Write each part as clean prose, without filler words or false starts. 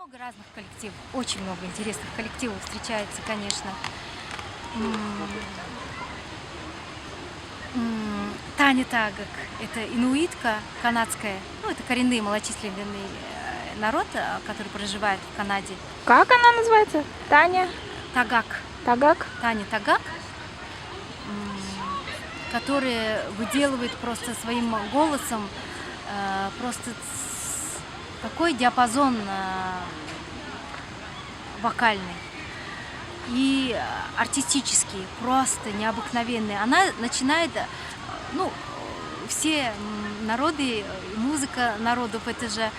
Много разных коллективов, очень много интересных коллективов встречается, конечно. Таня Тагак — это инуитка канадская, ну, это коренные малочисленный народ, который проживает в Канаде. Как она называется? Таня? Тагак. Тагак? Таня Тагак, который выделывает просто своим голосом просто такой диапазон вокальный и артистический, просто необыкновенный. Она начинает, ну, все народы, музыка народов, это же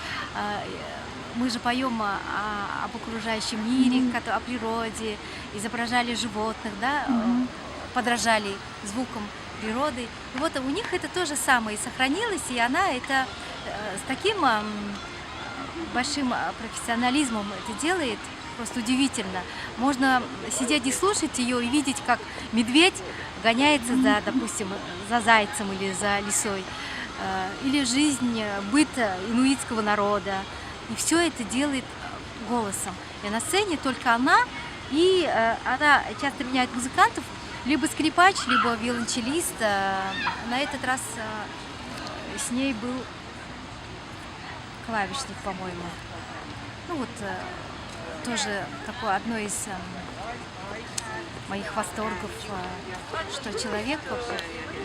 мы же поем об окружающем мире, о природе, изображали животных, да, подражали звукам природы. И вот у них это то же самое и сохранилось, и она это с таким большим профессионализмом это делает, просто удивительно. Можно сидеть и слушать ее и видеть, как медведь гоняется за, допустим, за зайцем или за лисой, или жизнь, быт инуитского народа. И все это делает голосом. И на сцене только она, и она часто меняет музыкантов, либо скрипач, либо виолончелист. На этот раз с ней был клавишник, по-моему. Ну вот тоже такое одно из моих восторгов, что человек,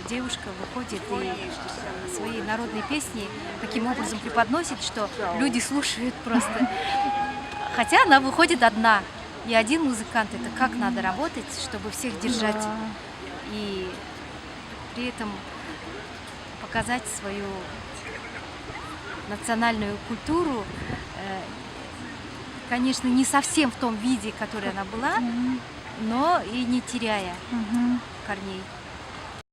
девушка выходит и свои народные песни таким образом преподносит, что люди слушают просто. Хотя она выходит одна, и один музыкант. Это как надо работать, чтобы всех держать и при этом показать свою национальную культуру, конечно, не совсем в том виде, в котором она была, но и не теряя корней.